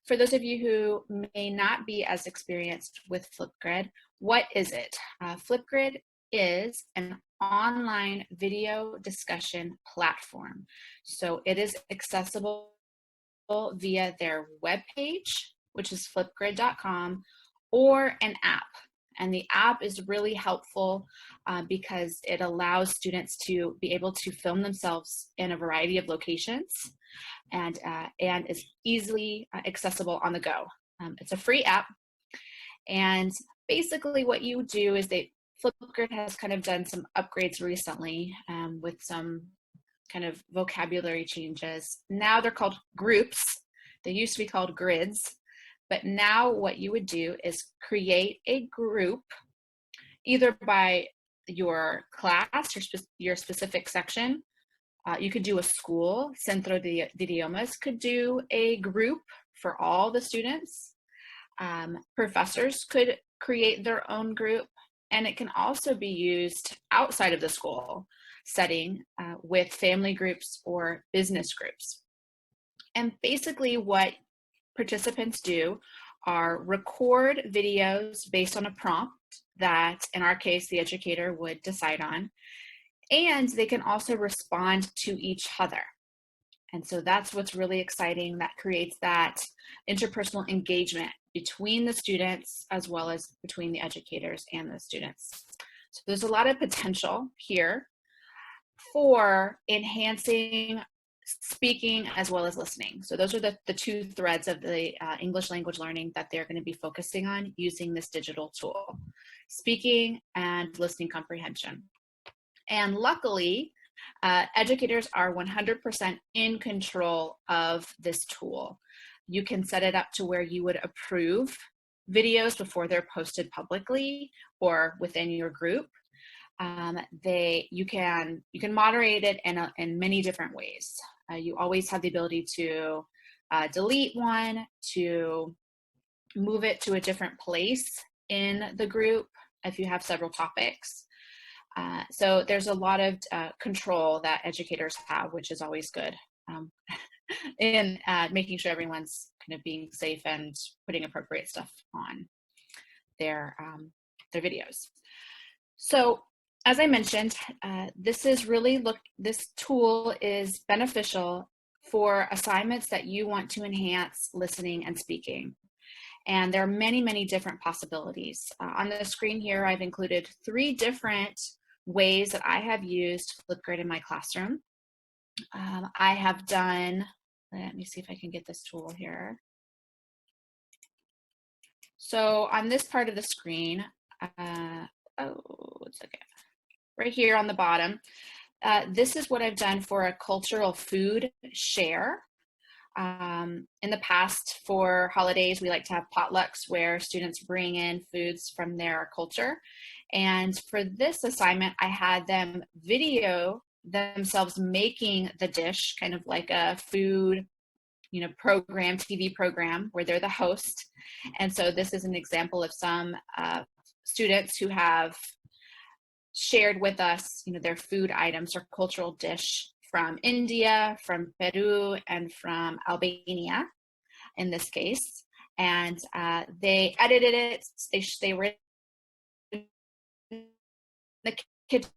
for those of you who may not be as experienced with Flipgrid, what is it? Flipgrid is an online video discussion platform. So it is accessible via their webpage, which is flipgrid.com, or an app. And the app is really helpful because it allows students to be able to film themselves in a variety of locations and is easily accessible on the go. It's a free app. And basically what you do is Flipgrid has kind of done some upgrades recently with some kind of vocabulary changes. Now they're called groups. They used to be called grids. But now what you would do is create a group either by your class, your specific section. You could do a school. Centro de Idiomas could do a group for all the students. Professors could create their own group, and it can also be used outside of the school setting with family groups or business groups. And basically what participants do are record videos based on a prompt that, in our case, the educator would decide on, and they can also respond to each other. And so that's what's really exciting. That creates that interpersonal engagement between the students as well as between the educators and the students. So there's a lot of potential here for enhancing speaking as well as listening. So those are the two threads of the English language learning that they're going to be focusing on using this digital tool: speaking and listening comprehension. And luckily, educators are 100% in control of this tool. You can set it up to where you would approve videos before they're posted publicly or within your group. You can moderate it in many different ways. You always have the ability to delete one, to move it to a different place in the group if you have several topics. So there's a lot of control that educators have, which is always good in making sure everyone's kind of being safe and putting appropriate stuff on their videos. So as I mentioned, this tool is beneficial for assignments that you want to enhance listening and speaking. And there are many, many different possibilities. On the screen here, I've included 3 different ways that I have used Flipgrid in my classroom. I have done, let me see if I can get this tool here. So on this part of the screen, it's okay. Right here on the bottom, this is what I've done for a cultural food share. In the past, for holidays, we like to have potlucks where students bring in foods from their culture. And for this assignment, I had them video themselves making the dish, kind of like a food, program, TV program, where they're the host. And so this is an example of some students who have shared with us, their food items or cultural dish from India, from Peru, and from Albania, in this case. And they edited it. They were in the kitchen.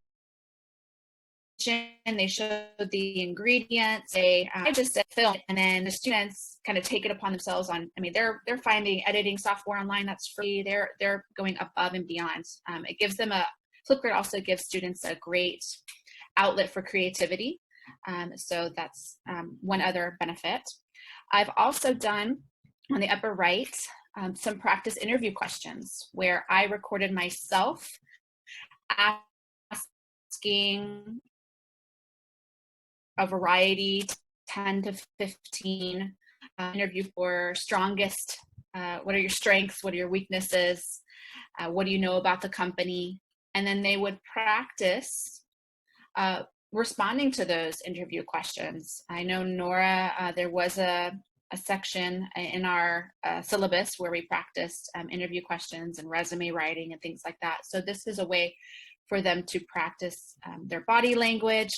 They showed the ingredients. I just said film, and then the students kind of take it upon themselves. They're finding editing software online that's free. They're going above and beyond. It gives them Flipgrid also gives students a great outlet for creativity. So that's one other benefit. I've also done, on the upper right, some practice interview questions where I recorded myself asking a variety, 10 to 15 interview for strongest, what are your strengths, what are your weaknesses, what do you know about the company? And then they would practice responding to those interview questions. I know Nora, there was a section in our syllabus where we practiced interview questions and resume writing and things like that. So this is a way for them to practice their body language,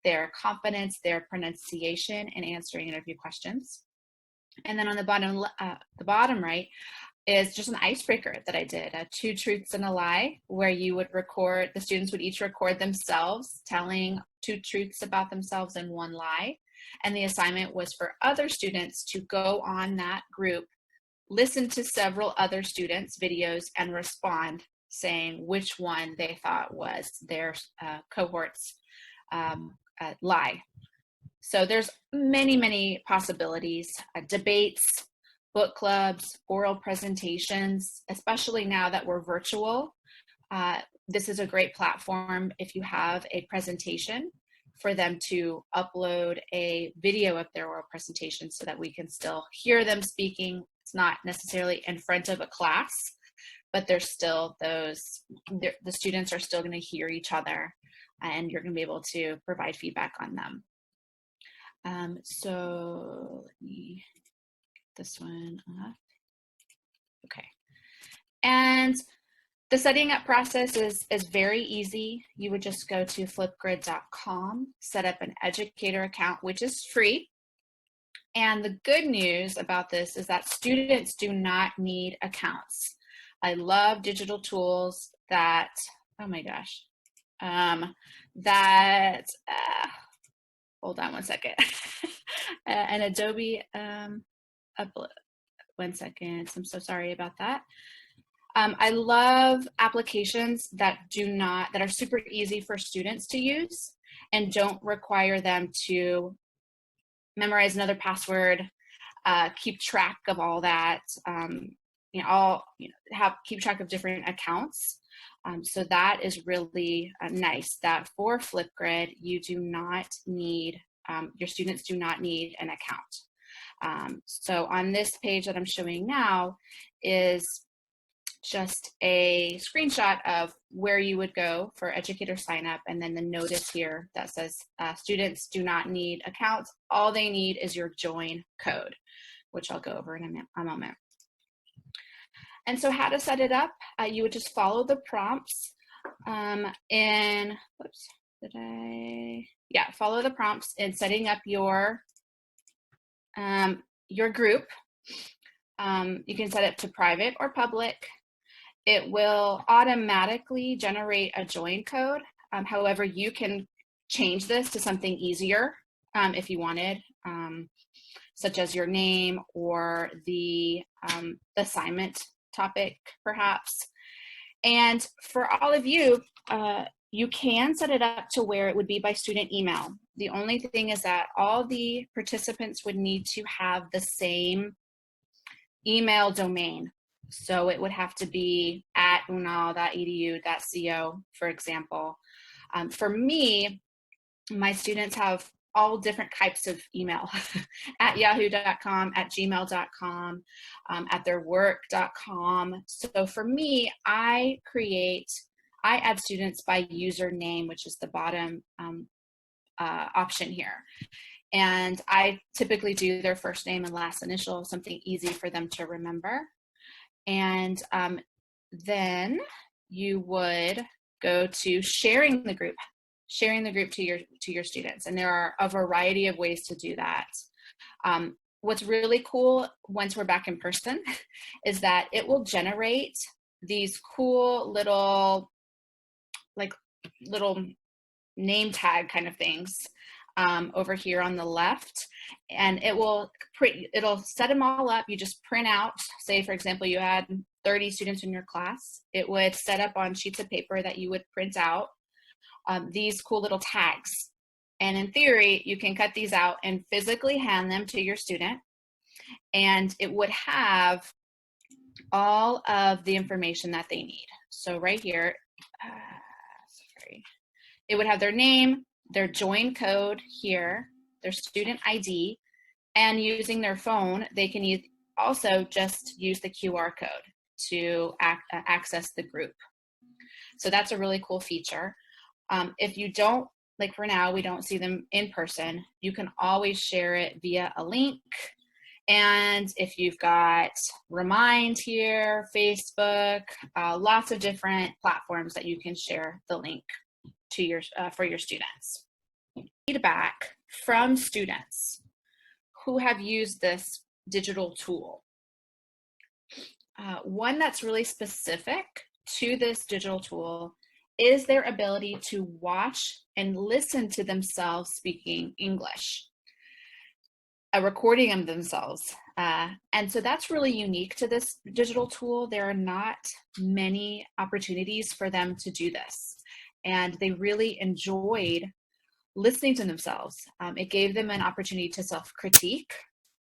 their confidence, their pronunciation in answering interview questions. And then on the bottom right is just an icebreaker that I did, 2 truths and a lie, where you would record, the students would each record themselves telling 2 truths about themselves and 1 lie. And the assignment was for other students to go on that group, listen to several other students' videos, and respond saying which one they thought was their cohort's lie. So there's many, many possibilities, debates, book clubs, oral presentations, especially now that we're virtual. This is a great platform if you have a presentation for them to upload a video of their oral presentation so that we can still hear them speaking. It's not necessarily in front of a class, but there's still those, the students are still going to hear each other, and you're going to be able to provide feedback on them. So let me get this one up. Okay. And the setting up process is very easy. You would just go to flipgrid.com, set up an educator account, which is free. And the good news about this is that students do not need accounts. I love digital tools that, oh my gosh, hold on one second. An Adobe upload. 1 second. I'm so sorry about that. I love applications that are super easy for students to use and don't require them to memorize another password, keep track of all that, keep track of different accounts. So that is really nice that for Flipgrid, you do not need, your students do not need an account. So on this page that I'm showing now is just a screenshot of where you would go for educator sign up, and then the notice here that says students do not need accounts. All they need is your join code, which I'll go over in a moment. And so how to set it up, you would just follow the prompts follow the prompts in setting up your group. You can set it to private or public. It will automatically generate a join code. However, you can change this to something easier if you wanted, such as your name or the assignment topic, perhaps. And for all of you, you can set it up to where it would be by student email. The only thing is that all the participants would need to have the same email domain. So it would have to be at unal.edu.co, for example. For me, my students have all different types of email at yahoo.com, at gmail.com, at theirwork.com. So for me, I add students by username, which is the bottom option here. And I typically do their first name and last initial, something easy for them to remember. And then you would go to sharing the group to your students. And there are a variety of ways to do that. What's really cool once we're back in person is that it will generate these cool little name tag kind of things over here on the left, and it'll set them all up. You just print out, say for example you had 30 students in your class, it would set up on sheets of paper that you would print out these cool little tags, and in theory you can cut these out and physically hand them to your student, and it would have all of the information that they need. So right here, it would have their name, their join code here, their student ID, and using their phone, they can also just use the QR code to access the group. So that's a really cool feature. If you don't, like for now, we don't see them in person, you can always share it via a link. And if you've got Remind here, Facebook, lots of different platforms that you can share the link to for your students. Feedback from students who have used digital tool. One that's really specific to this digital tool is their ability to watch and listen to themselves speaking English, a recording of themselves. And so that's really unique to this digital tool. There are not many opportunities for them to do this. And they really enjoyed listening to themselves. It gave them an opportunity to self-critique,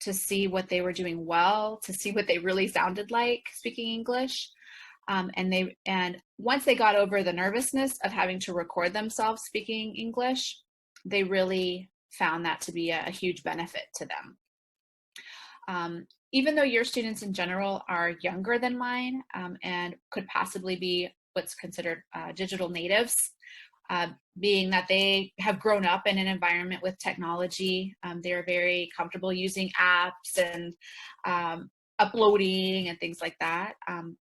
to see what they were doing well, to see what they really sounded like speaking English. And once they got over the nervousness of having to record themselves speaking English, they really found that to be a huge benefit to them. Even though your students in general are younger than mine and could possibly be what's considered digital natives, being that they have grown up in an environment with technology, they're very comfortable using apps and uploading and things like that.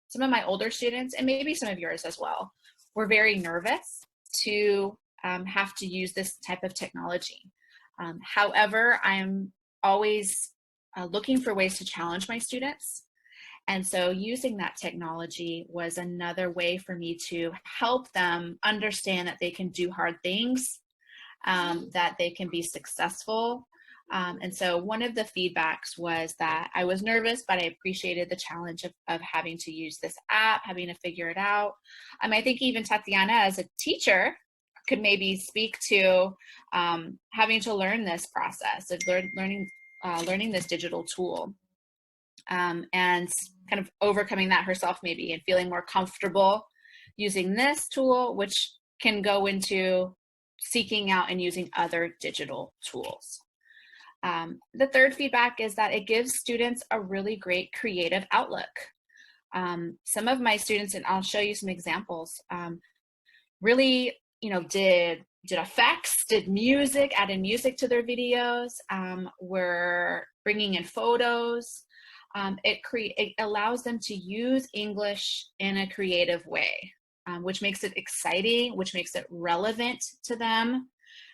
Some of my older students, and maybe some of yours as well, were very nervous to have to use this type of technology. However, I'm always looking for ways to challenge my students. And so using that technology was another way for me to help them understand that they can do hard things, that they can be successful. And so one of the feedbacks was that I was nervous, but I appreciated the challenge of having to use this app, having to figure it out. I think even Tatiana, as a teacher, could maybe speak to having to learn this process of learning this digital tool. And kind of overcoming that herself maybe and feeling more comfortable using this tool, which can go into seeking out and using other digital tools. The third feedback is that it gives students a really great creative outlook. Some of my students, and I'll show you some examples, really, did effects, did music, added music to their videos, were bringing in photos. It allows them to use English in a creative way, which makes it exciting, which makes it relevant to them,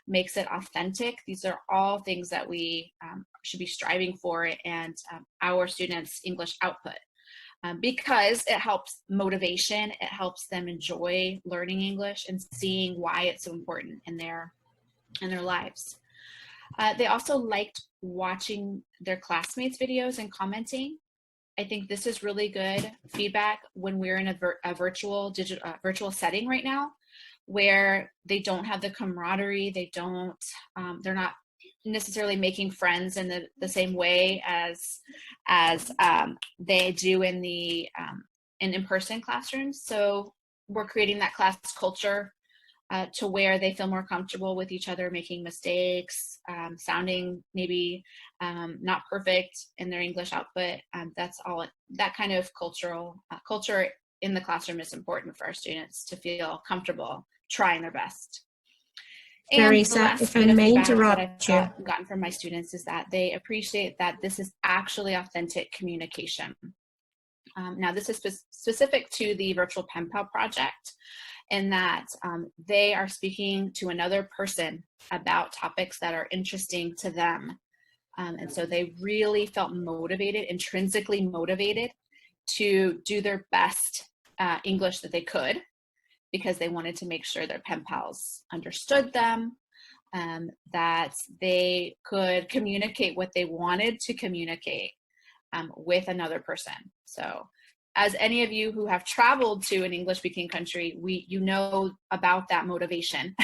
makes it authentic. These are all things that we should be striving for and our students' English output, because it helps motivation, it helps them enjoy learning English and seeing why it's so important in their lives. They also liked watching their classmates' videos and commenting. I think this is really good feedback when we're in a virtual setting right now, where they don't have the camaraderie, they're not necessarily making friends in the same way as they do in the in-person classrooms. So we're creating that class culture to where they feel more comfortable with each other, making mistakes, sounding maybe not perfect in their English output. That's all. That kind of culture in the classroom is important for our students to feel comfortable trying their best. And Teresa, if I may interrupt you, I've gotten from my students is that they appreciate that this is actually authentic communication. Now, this is specific to the Virtual Pen Pal project, in that they are speaking to another person about topics that are interesting to them. And so they really felt motivated, intrinsically motivated, to do their best English that they could, because they wanted to make sure their pen pals understood them, that they could communicate what they wanted to communicate with another person. So as any of you who have traveled to an English-speaking country, you know about that motivation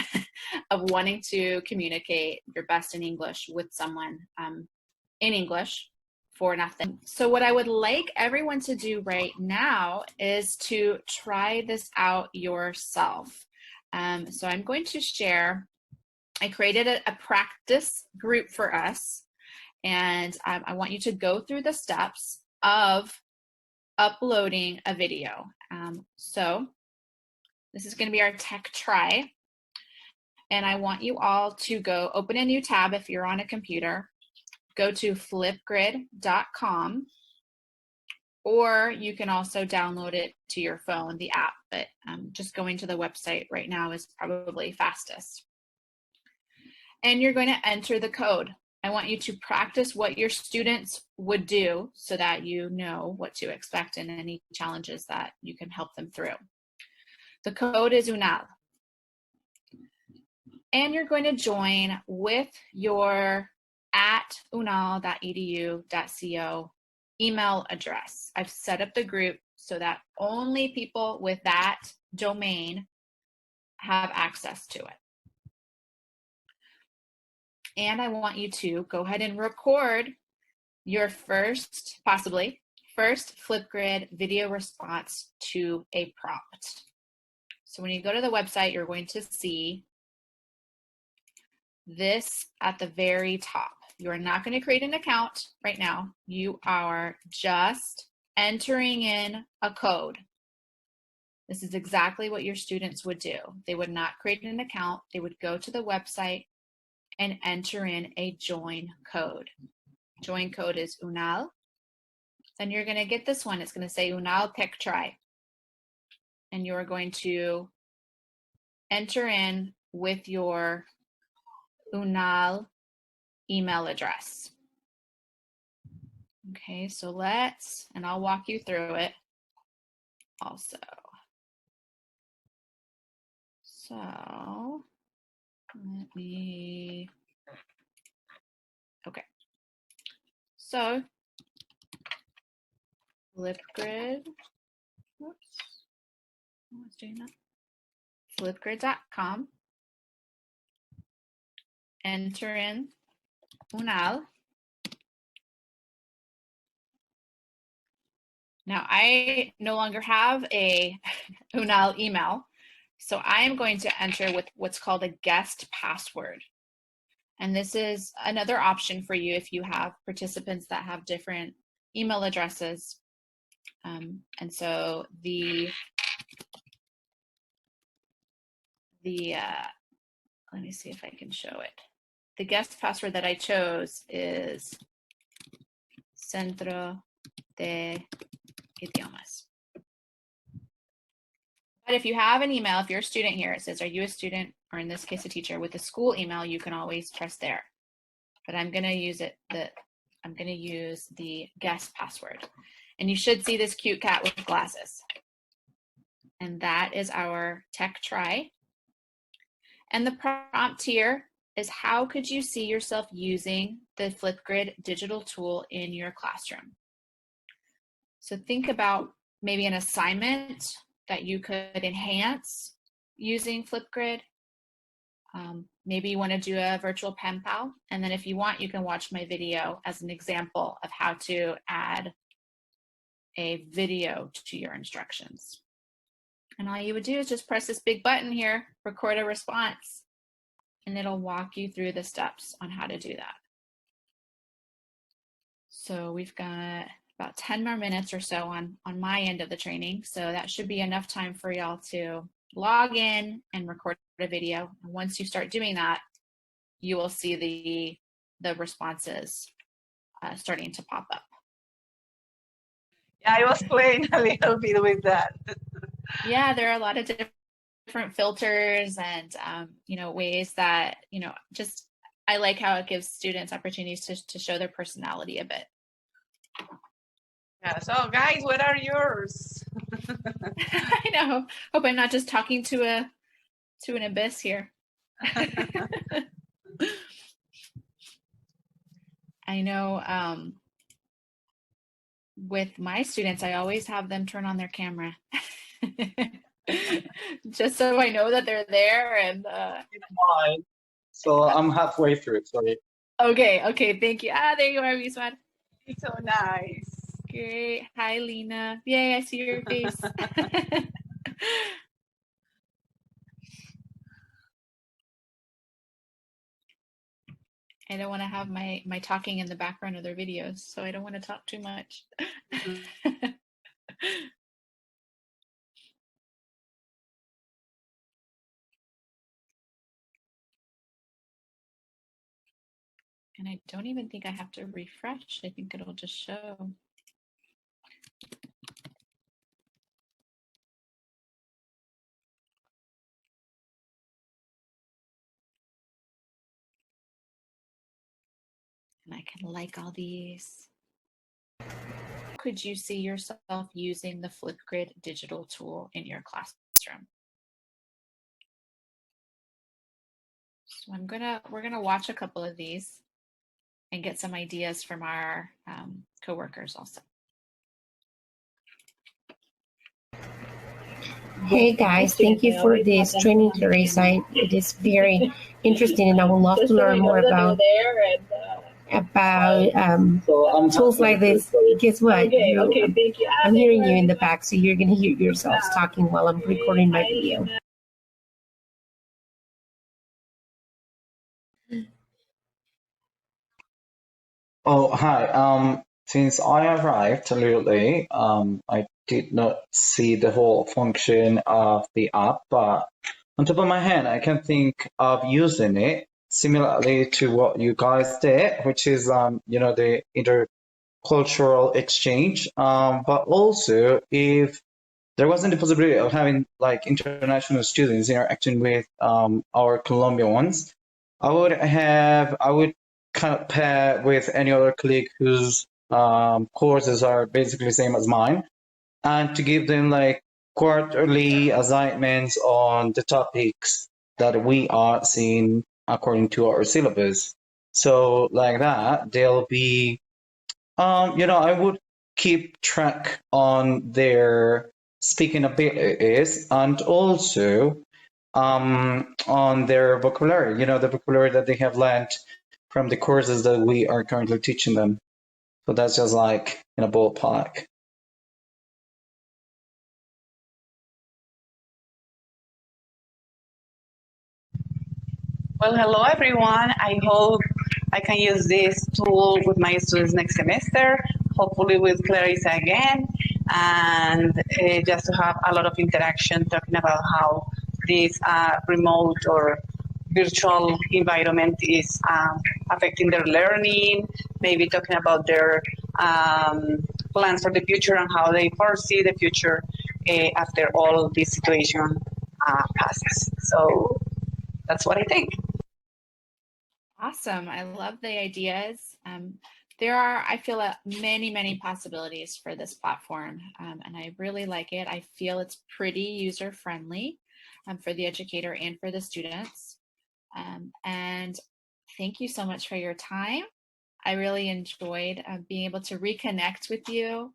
of wanting to communicate your best in English with someone in English for nothing. So what I would like everyone to do right now is to try this out yourself. So I'm going to share, I created a practice group for us, and I want you to go through the steps of uploading a video. So this is going to be our tech try, and I want you all to go open a new tab if you're on a computer, go to flipgrid.com, or you can also download it to your phone, the app, but just going to the website right now is probably fastest. And you're going to enter the code. I want you to practice what your students would do so that you know what to expect and any challenges that you can help them through. The code is UNAL. And you're going to join with your @unal.edu.co email address. I've set up the group so that only people with that domain have access to it. And I want you to go ahead and record your first Flipgrid video response to a prompt. So when you go to the website, you're going to see this at the very top. You are not going to create an account right now. You are just entering in a code. This is exactly what your students would do. They would not create an account. They would go to the website and enter in a join code. Join code is UNAL. Then you're going to get this one. It's going to say UNAL Tech Try. And you're going to enter in with your UNAL email address. Okay, so and I'll walk you through it also. So so Flipgrid, Flipgrid.com, enter in UNAL. Now I no longer have a UNAL email, so I am going to enter with what's called a guest password. And this is another option for you if you have participants that have different email addresses. And so let me see if I can show it. The guest password that I chose is Centro de Idiomas. But if you have an email, if you're a student here, it says, are you a student, or in this case, a teacher, with a school email, you can always press there. But I'm gonna use the guest password. And you should see this cute cat with glasses. And that is our tech try. And the prompt here is, how could you see yourself using the Flipgrid digital tool in your classroom? So think about maybe an assignment that you could enhance using Flipgrid. Maybe you want to do a virtual pen pal, and then if you want, you can watch my video as an example of how to add a video to your instructions. And all you would do is just press this big button here, record a response, and it'll walk you through the steps on how to do that. So we've got about 10 more minutes or so on my end of the training. So that should be enough time for y'all to log in and record a video. And once you start doing that, you will see the responses starting to pop up. Yeah, I was playing a little bit with that. Yeah, there are a lot of different filters and ways that, just I like how it gives students opportunities to show their personality a bit. Yeah, so guys, what are yours? I know. Hope I'm not just talking to an abyss here. I know with my students, I always have them turn on their camera. Just so I know that they're there. And so I'm halfway through, sorry. Okay, thank you. There you are, Wiswan. It's so nice. Great. Hi, Lena. Yay, I see your face. I don't want to have my talking in the background of their videos, so I don't want to talk too much. And I don't even think I have to refresh. I think it'll just show. And I can like all these. Could you see yourself using the Flipgrid digital tool in your classroom? So we're gonna watch a couple of these and get some ideas from our coworkers also. Hey guys, thank you for this training, Teresa. It is very interesting, and I would love to learn more about tools like this. Guess what? Thank you. I'm hearing you in the back, so you're gonna hear yourselves talking while I'm recording my video. Oh, hi. Since I arrived a little late, I did not see the whole function of the app, but on top of my head, I can think of using it similarly to what you guys did, which is, the intercultural exchange. But also, if there wasn't the possibility of having like international students interacting with our Colombian ones, I would kind of pair with any other colleague whose courses are basically the same as mine, and to give them like quarterly assignments on the topics that we are seeing according to our syllabus. So like that, they'll be, I would keep track on their speaking abilities and also on their vocabulary, the vocabulary that they have learned from the courses that we are currently teaching them. So that's just like in a ballpark. Well, hello everyone. I hope I can use this tool with my students next semester, hopefully with Clarissa again, and just to have a lot of interaction talking about how this remote or virtual environment is affecting their learning, maybe talking about their plans for the future and how they foresee the future after all this situation passes. So that's what I think. Awesome. I love the ideas. There are, I feel, many possibilities for this platform, and I really like it. I feel it's pretty user-friendly for the educator and for the students. And thank you so much for your time. I really enjoyed being able to reconnect with you